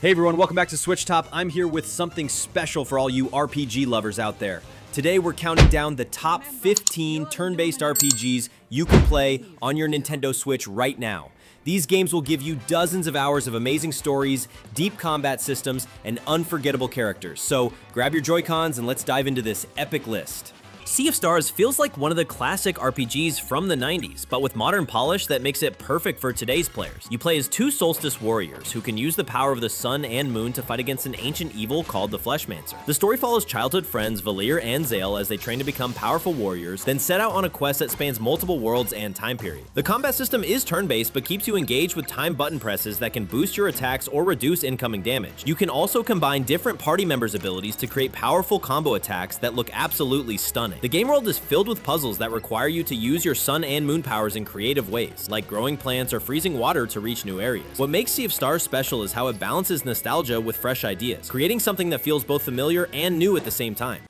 Hey everyone, welcome back to SwitchTop. I'm here with something special for all you RPG lovers out there. Today we're counting down the top 15 turn-based RPGs you can play on your Nintendo Switch right now. These games will give you dozens of hours of amazing stories, deep combat systems, and unforgettable characters. So grab your Joy-Cons and let's dive into this epic list. Sea of Stars feels like one of the classic RPGs from the 90s, but with modern polish that makes it perfect for today's players. You play as two Solstice warriors who can use the power of the sun and moon to fight against an ancient evil called the Fleshmancer. The story follows childhood friends Valir and Zale as they train to become powerful warriors, then set out on a quest that spans multiple worlds and time periods. The combat system is turn-based, but keeps you engaged with time button presses that can boost your attacks or reduce incoming damage. You can also combine different party members' abilities to create powerful combo attacks that look absolutely stunning. The game world is filled with puzzles that require you to use your sun and moon powers in creative ways, like growing plants or freezing water to reach new areas. What makes Sea of Stars special is how it balances nostalgia with fresh ideas, creating something that feels both familiar and new at the same time.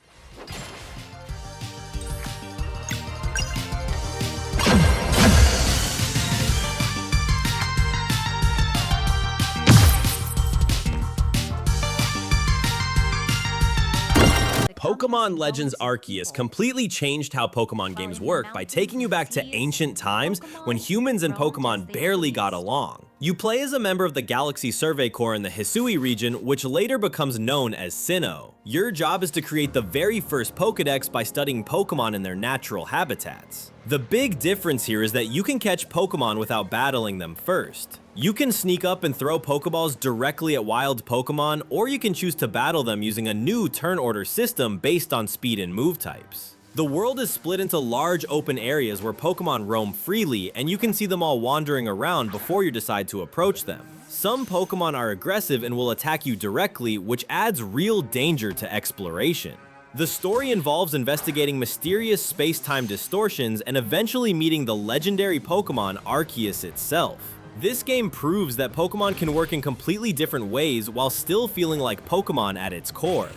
Pokemon Legends Arceus completely changed how Pokemon games work by taking you back to ancient times when humans and Pokemon barely got along. You play as a member of the Galaxy Survey Corps in the Hisui region, which later becomes known as Sinnoh. Your job is to create the very first Pokédex by studying Pokemon in their natural habitats. The big difference here is that you can catch Pokemon without battling them first. You can sneak up and throw Pokeballs directly at wild Pokemon, or you can choose to battle them using a new turn order system based on speed and move types. The world is split into large open areas where Pokemon roam freely, and you can see them all wandering around before you decide to approach them. Some Pokemon are aggressive and will attack you directly, which adds real danger to exploration. The story involves investigating mysterious space-time distortions and eventually meeting the legendary Pokemon Arceus itself. This game proves that Pokemon can work in completely different ways while still feeling like Pokemon at its core.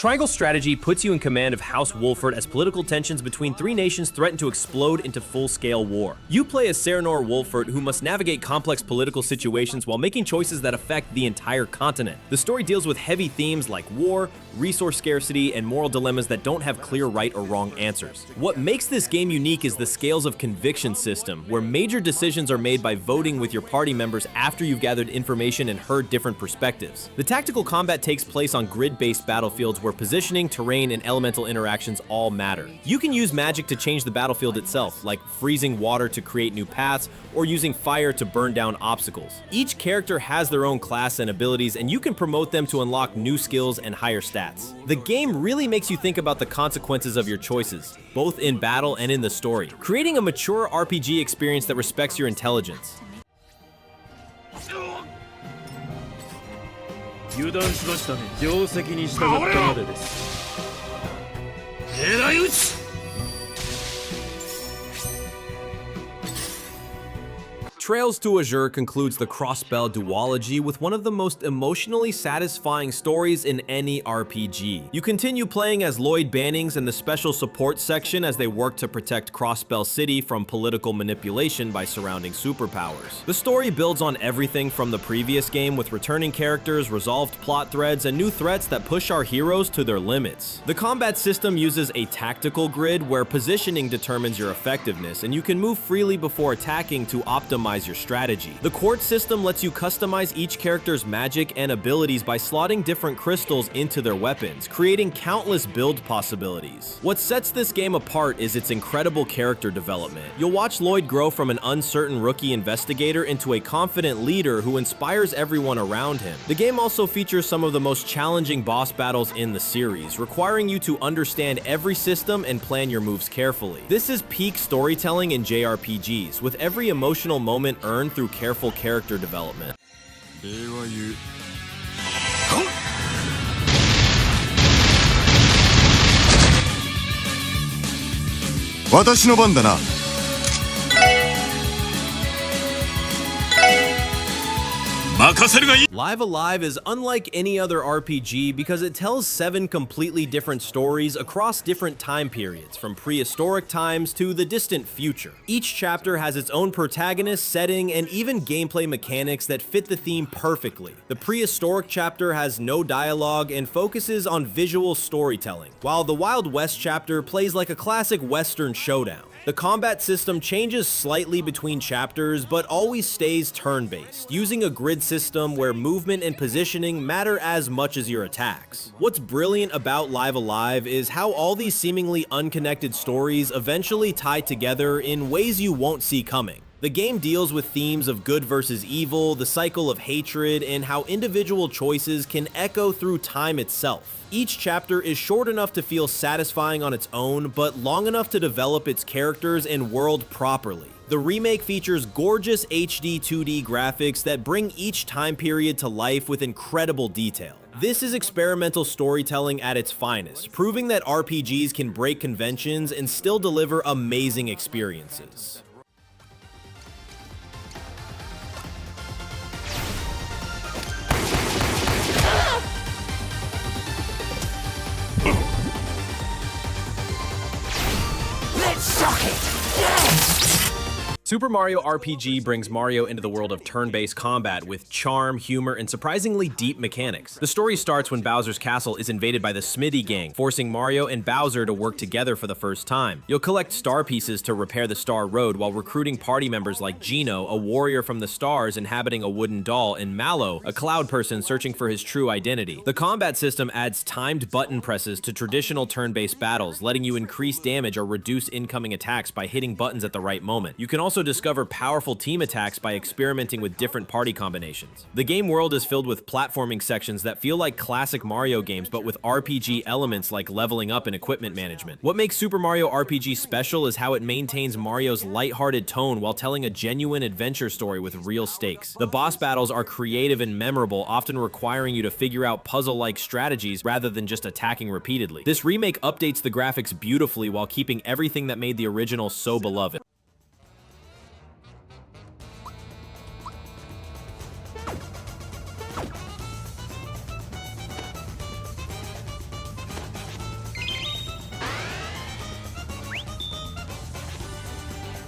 Triangle Strategy puts you in command of House Wolford as political tensions between three nations threaten to explode into full-scale war. You play as Serenor Wolford, who must navigate complex political situations while making choices that affect the entire continent. The story deals with heavy themes like war, resource scarcity, and moral dilemmas that don't have clear right or wrong answers. What makes this game unique is the Scales of Conviction system, where major decisions are made by voting with your party members after you've gathered information and heard different perspectives. The tactical combat takes place on grid-based battlefields where positioning, terrain, and elemental interactions all matter. You can use magic to change the battlefield itself, like freezing water to create new paths, or using fire to burn down obstacles. Each character has their own class and abilities, and you can promote them to unlock new skills and higher stats. The game really makes you think about the consequences of your choices, both in battle and in the story, creating a mature RPG experience that respects your intelligence. 油断しましたね。定石に従ったまでです。狙い撃ち。 Trails to Azure concludes the Crossbell duology with one of the most emotionally satisfying stories in any RPG. You continue playing as Lloyd Bannings and the Special Support section as they work to protect Crossbell City from political manipulation by surrounding superpowers. The story builds on everything from the previous game with returning characters, resolved plot threads, and new threats that push our heroes to their limits. The combat system uses a tactical grid where positioning determines your effectiveness, and you can move freely before attacking to optimize your strategy. The Quartz system lets you customize each character's magic and abilities by slotting different crystals into their weapons, creating countless build possibilities. What sets this game apart is its incredible character development. You'll watch Lloyd grow from an uncertain rookie investigator into a confident leader who inspires everyone around him. The game also features some of the most challenging boss battles in the series, requiring you to understand every system and plan your moves carefully. This is peak storytelling in JRPGs, with every emotional moment earned through careful character development. 私の番だな。任せるがいい。 Live Alive is unlike any other RPG because it tells 7 completely different stories across different time periods, from prehistoric times to the distant future. Each chapter has its own protagonist, setting, and even gameplay mechanics that fit the theme perfectly. The prehistoric chapter has no dialogue and focuses on visual storytelling, while the Wild West chapter plays like a classic Western showdown. The combat system changes slightly between chapters, but always stays turn-based, using a grid system where movement and positioning matter as much as your attacks. What's brilliant about Live Alive is how all these seemingly unconnected stories eventually tie together in ways you won't see coming. The game deals with themes of good versus evil, the cycle of hatred, and how individual choices can echo through time itself. Each chapter is short enough to feel satisfying on its own, but long enough to develop its characters and world properly. The remake features gorgeous HD 2D graphics that bring each time period to life with incredible detail. This is experimental storytelling at its finest, proving that RPGs can break conventions and still deliver amazing experiences. Super Mario RPG brings Mario into the world of turn-based combat with charm, humor, and surprisingly deep mechanics. The story starts when Bowser's castle is invaded by the Smithy Gang, forcing Mario and Bowser to work together for the first time. You'll collect star pieces to repair the Star Road while recruiting party members like Geno, a warrior from the stars inhabiting a wooden doll, and Mallow, a cloud person searching for his true identity. The combat system adds timed button presses to traditional turn-based battles, letting you increase damage or reduce incoming attacks by hitting buttons at the right moment. You can also discover powerful team attacks by experimenting with different party combinations. The game world is filled with platforming sections that feel like classic Mario games, but with RPG elements like leveling up and equipment management. What makes Super Mario RPG special is how it maintains Mario's lighthearted tone while telling a genuine adventure story with real stakes. The boss battles are creative and memorable, often requiring you to figure out puzzle-like strategies rather than just attacking repeatedly. This remake updates the graphics beautifully while keeping everything that made the original so beloved.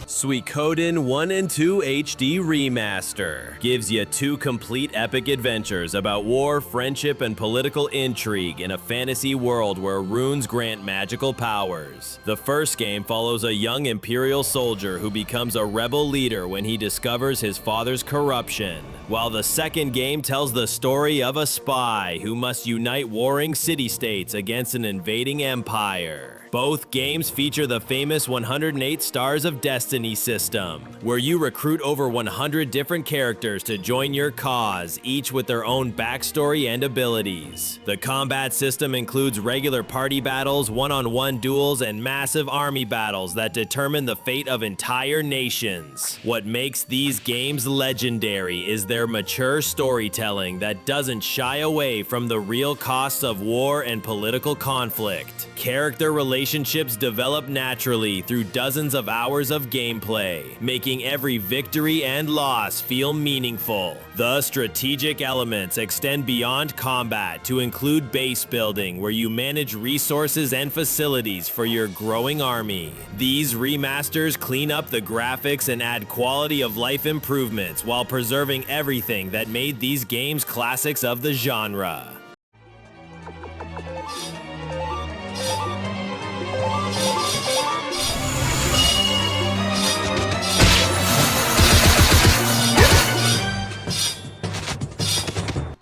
Suikoden 1 and 2 HD Remaster gives you 2 complete epic adventures about war, friendship, and political intrigue in a fantasy world where runes grant magical powers. The first game follows a young Imperial soldier who becomes a rebel leader when he discovers his father's corruption, while the second game tells the story of a spy who must unite warring city-states against an invading empire. Both games feature the famous 108 Stars of Destiny system, where you recruit over 100 different characters to join your cause, each with their own backstory and abilities. The combat system includes regular party battles, one-on-one duels, and massive army battles that determine the fate of entire nations. What makes these games legendary is their mature storytelling that doesn't shy away from the real costs of war and political conflict. Character relationships develop naturally through dozens of hours of gameplay, making every victory and loss feel meaningful. The strategic elements extend beyond combat to include base building, where you manage resources and facilities for your growing army. These remasters clean up the graphics and add quality of life improvements while preserving everything that made these games classics of the genre.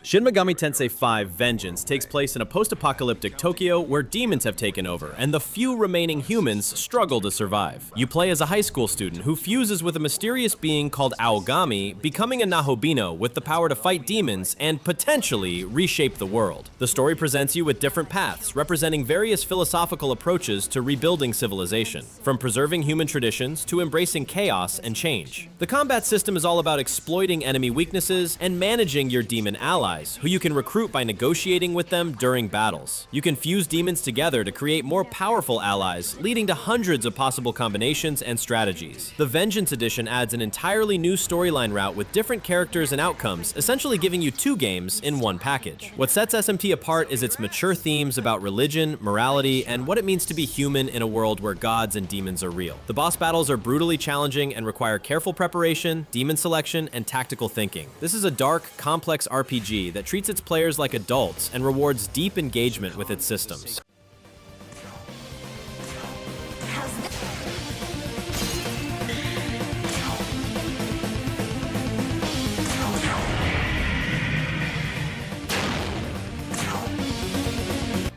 Shin Megami Tensei 5 Vengeance takes place in a post-apocalyptic Tokyo where demons have taken over, and the few remaining humans struggle to survive. You play as a high school student who fuses with a mysterious being called Aogami, becoming a Nahobino with the power to fight demons and potentially reshape the world. The story presents you with different paths, representing various philosophical approaches to rebuilding civilization, from preserving human traditions to embracing chaos and change. The combat system is all about exploiting enemy weaknesses and managing your demon allies, allies, who you can recruit by negotiating with them during battles. You can fuse demons together to create more powerful allies, leading to hundreds of possible combinations and strategies. The Vengeance Edition adds an entirely new storyline route with different characters and outcomes, essentially giving you 2 games in one package. What sets SMT apart is its mature themes about religion, morality, and what it means to be human in a world where gods and demons are real. The boss battles are brutally challenging and require careful preparation, demon selection, and tactical thinking. This is a dark, complex RPG that treats its players like adults and rewards deep engagement with its systems.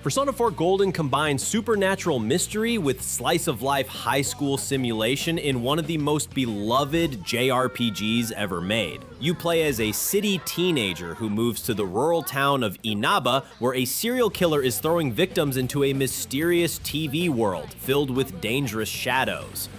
Persona 4 Golden combines supernatural mystery with slice-of-life high school simulation in one of the most beloved JRPGs ever made. You play as a city teenager who moves to the rural town of Inaba, where a serial killer is throwing victims into a mysterious TV world filled with dangerous shadows.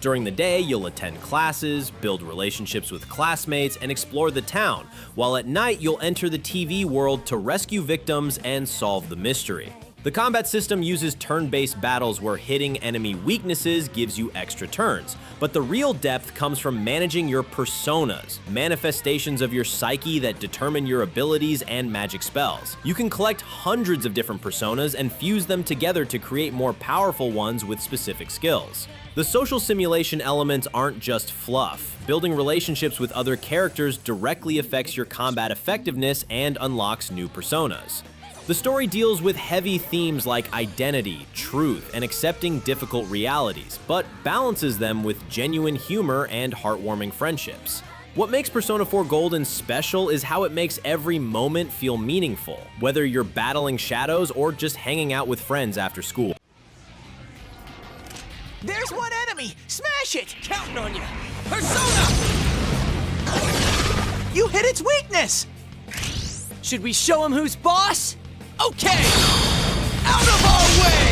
During the day, you'll attend classes, build relationships with classmates, and explore the town, while at night you'll enter the TV world to rescue victims and solve the mystery. The combat system uses turn-based battles where hitting enemy weaknesses gives you extra turns, but the real depth comes from managing your personas, manifestations of your psyche that determine your abilities and magic spells. You can collect hundreds of different personas and fuse them together to create more powerful ones with specific skills. The social simulation elements aren't just fluff. Building relationships with other characters directly affects your combat effectiveness and unlocks new personas. The story deals with heavy themes like identity, truth, and accepting difficult realities, but balances them with genuine humor and heartwarming friendships. What makes Persona 4 Golden special is how it makes every moment feel meaningful, whether you're battling shadows or just hanging out with friends after school. There's one enemy! Smash it! Counting on you! Persona! You hit its weakness! Should we show him who's boss? Okay! Out of our way!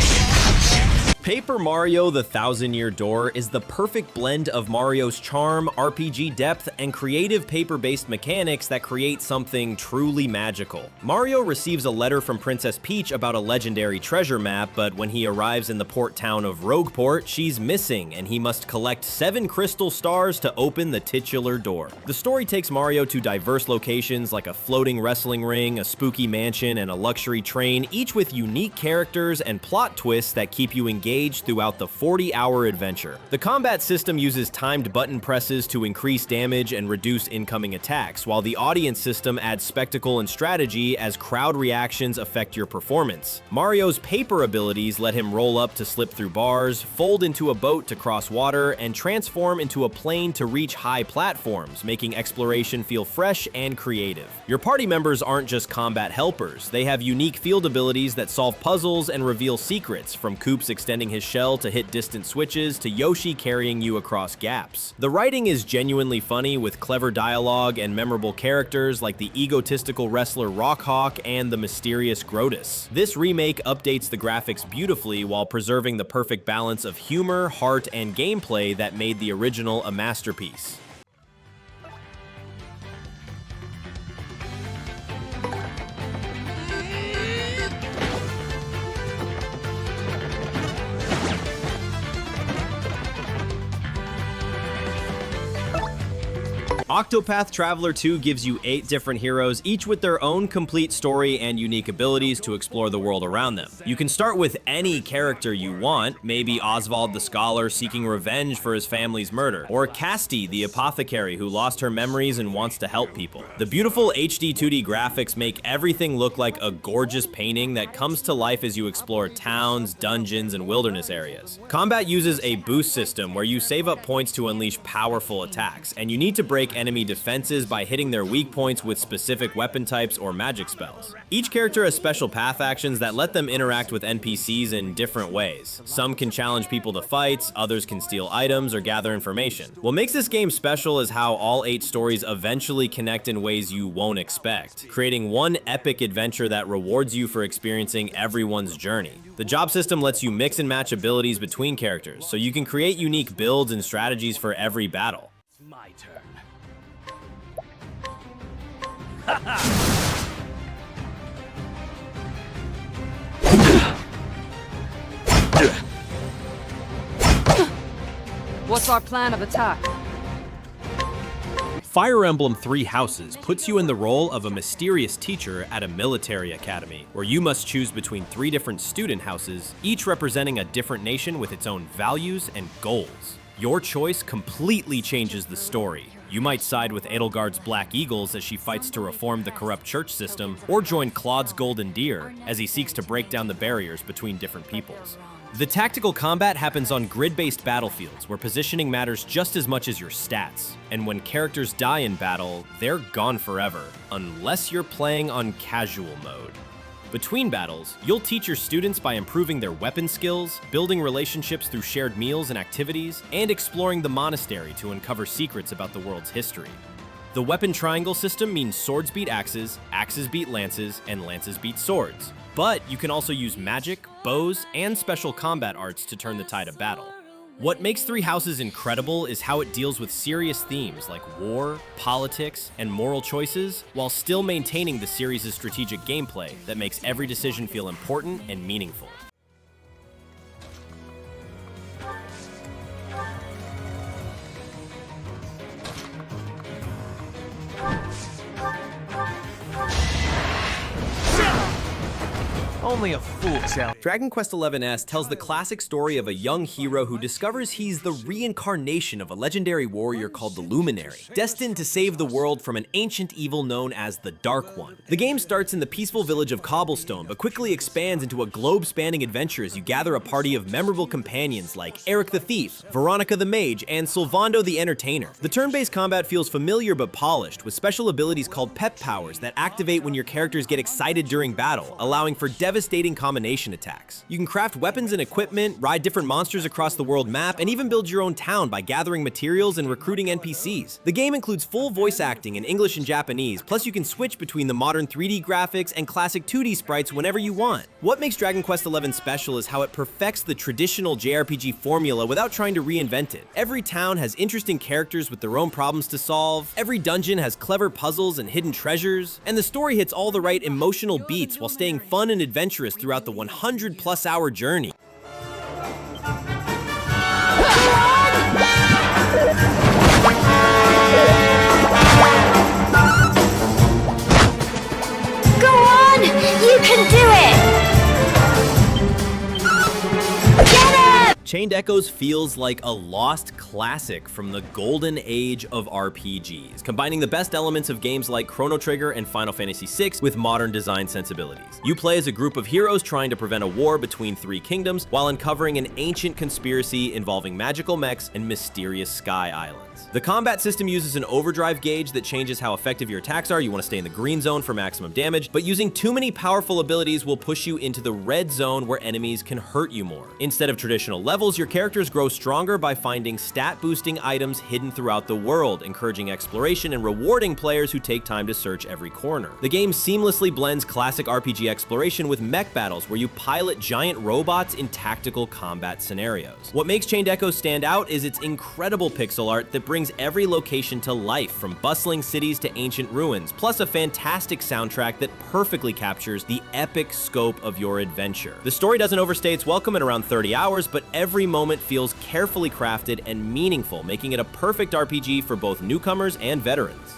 Paper Mario: The Thousand-Year Door is the perfect blend of Mario's charm, RPG depth, and creative paper-based mechanics that create something truly magical. Mario receives a letter from Princess Peach about a legendary treasure map, but when he arrives in the port town of Rogueport, she's missing, and he must collect 7 crystal stars to open the titular door. The story takes Mario to diverse locations like a floating wrestling ring, a spooky mansion, and a luxury train, each with unique characters and plot twists that keep you engaged throughout the 40-hour adventure. The combat system uses timed button presses to increase damage and reduce incoming attacks, while the audience system adds spectacle and strategy as crowd reactions affect your performance. Mario's paper abilities let him roll up to slip through bars, fold into a boat to cross water, and transform into a plane to reach high platforms, making exploration feel fresh and creative. Your party members aren't just combat helpers, they have unique field abilities that solve puzzles and reveal secrets, from Koops extending his shell to hit distant switches to Yoshi carrying you across gaps. The writing is genuinely funny with clever dialogue and memorable characters like the egotistical wrestler Rockhawk and the mysterious Grotus. This remake updates the graphics beautifully while preserving the perfect balance of humor, heart, and gameplay that made the original a masterpiece. Octopath Traveler 2 gives you 8 different heroes, each with their own complete story and unique abilities to explore the world around them. You can start with any character you want, maybe Oswald the Scholar seeking revenge for his family's murder, or Casti the apothecary who lost her memories and wants to help people. The beautiful HD 2D graphics make everything look like a gorgeous painting that comes to life as you explore towns, dungeons, and wilderness areas. Combat uses a boost system where you save up points to unleash powerful attacks, and you need to break enemy defenses by hitting their weak points with specific weapon types or magic spells. Each character has special path actions that let them interact with NPCs in different ways. Some can challenge people to fights, others can steal items or gather information. What makes this game special is how all 8 stories eventually connect in ways you won't expect, creating one epic adventure that rewards you for experiencing everyone's journey. The job system lets you mix and match abilities between characters, so you can create unique builds and strategies for every battle. My turn. What's our plan of attack? Fire Emblem Three Houses puts you in the role of a mysterious teacher at a military academy, where you must choose between 3 different student houses, each representing a different nation with its own values and goals. Your choice completely changes the story. You might side with Edelgard's Black Eagles as she fights to reform the corrupt church system, or join Claude's Golden Deer as he seeks to break down the barriers between different peoples. The tactical combat happens on grid-based battlefields, where positioning matters just as much as your stats. And when characters die in battle, they're gone forever, unless you're playing on casual mode. Between battles, you'll teach your students by improving their weapon skills, building relationships through shared meals and activities, and exploring the monastery to uncover secrets about the world's history. The weapon triangle system means swords beat axes, axes beat lances, and lances beat swords. But you can also use magic, bows, and special combat arts to turn the tide of battle. What makes Three Houses incredible is how it deals with serious themes like war, politics, and moral choices, while still maintaining the series' strategic gameplay that makes every decision feel important and meaningful. Only a fool, Sally. Dragon Quest XI-S tells the classic story of a young hero who discovers he's the reincarnation of a legendary warrior called the Luminary, destined to save the world from an ancient evil known as the Dark One. The game starts in the peaceful village of Cobblestone, but quickly expands into a globe-spanning adventure as you gather a party of memorable companions like Eric the Thief, Veronica the Mage, and Sylvando the Entertainer. The turn-based combat feels familiar but polished, with special abilities called pep powers that activate when your characters get excited during battle, allowing for devastating combination attacks. You can craft weapons and equipment, ride different monsters across the world map, and even build your own town by gathering materials and recruiting NPCs. The game includes full voice acting in English and Japanese, plus you can switch between the modern 3D graphics and classic 2D sprites whenever you want. What makes Dragon Quest XI special is how it perfects the traditional JRPG formula without trying to reinvent it. Every town has interesting characters with their own problems to solve, every dungeon has clever puzzles and hidden treasures, and the story hits all the right emotional beats while staying fun and adventurous throughout the 100+ hour journey. Go on! You can do it! Get him! Chained Echoes feels like a lost classic from the golden age of RPGs, combining the best elements of games like Chrono Trigger and Final Fantasy VI with modern design sensibilities. You play as a group of heroes trying to prevent a war between 3 kingdoms while uncovering an ancient conspiracy involving magical mechs and mysterious sky islands. The combat system uses an overdrive gauge that changes how effective your attacks are. You want to stay in the green zone for maximum damage, but using too many powerful abilities will push you into the red zone where enemies can hurt you more. Instead of traditional levels, your characters grow stronger by finding stat-boosting items hidden throughout the world, encouraging exploration and rewarding players who take time to search every corner. The game seamlessly blends classic RPG exploration with mech battles where you pilot giant robots in tactical combat scenarios. What makes Chained Echoes stand out is its incredible pixel art that brings every location to life, from bustling cities to ancient ruins, plus a fantastic soundtrack that perfectly captures the epic scope of your adventure. The story doesn't overstay its welcome at around 30 hours, but every moment feels carefully crafted and meaningful, making it a perfect RPG for both newcomers and veterans.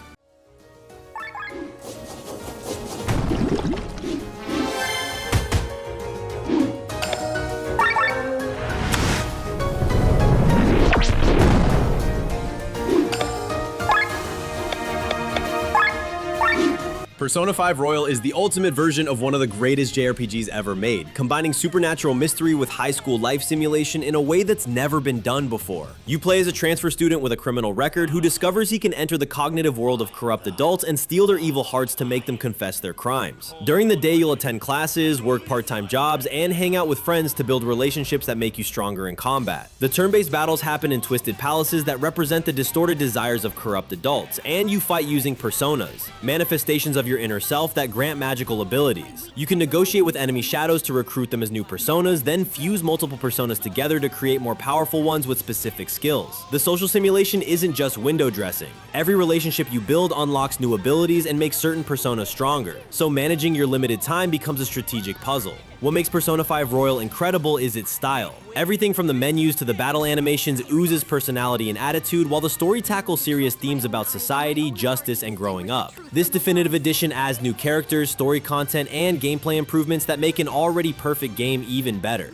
Persona 5 Royal is the ultimate version of one of the greatest JRPGs ever made, combining supernatural mystery with high school life simulation in a way that's never been done before. You play as a transfer student with a criminal record who discovers he can enter the cognitive world of corrupt adults and steal their evil hearts to make them confess their crimes. During the day, you'll attend classes, work part-time jobs, and hang out with friends to build relationships that make you stronger in combat. The turn-based battles happen in twisted palaces that represent the distorted desires of corrupt adults, and you fight using personas, manifestations of your inner self that grant magical abilities. You can negotiate with enemy shadows to recruit them as new personas, then fuse multiple personas together to create more powerful ones with specific skills. The social simulation isn't just window dressing. Every relationship you build unlocks new abilities and makes certain personas stronger, so managing your limited time becomes a strategic puzzle. What makes Persona 5 Royal incredible is its style. Everything from the menus to the battle animations oozes personality and attitude, while the story tackles serious themes about society, justice, and growing up. This definitive edition adds new characters, story content, and gameplay improvements that make an already perfect game even better.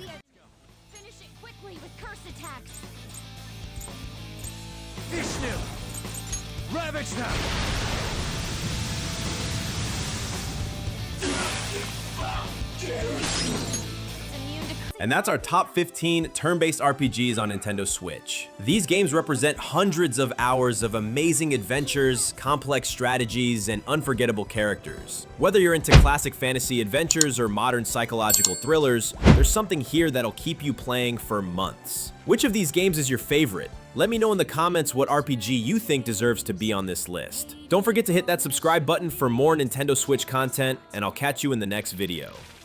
Finish it quickly with curse attacks. Vishnu! Ravage them! And that's our top 15 turn-based RPGs on Nintendo Switch. These games represent hundreds of hours of amazing adventures, complex strategies, and unforgettable characters. Whether you're into classic fantasy adventures or modern psychological thrillers, there's something here that'll keep you playing for months. Which of these games is your favorite? Let me know in the comments what RPG you think deserves to be on this list. Don't forget to hit that subscribe button for more Nintendo Switch content, and I'll catch you in the next video.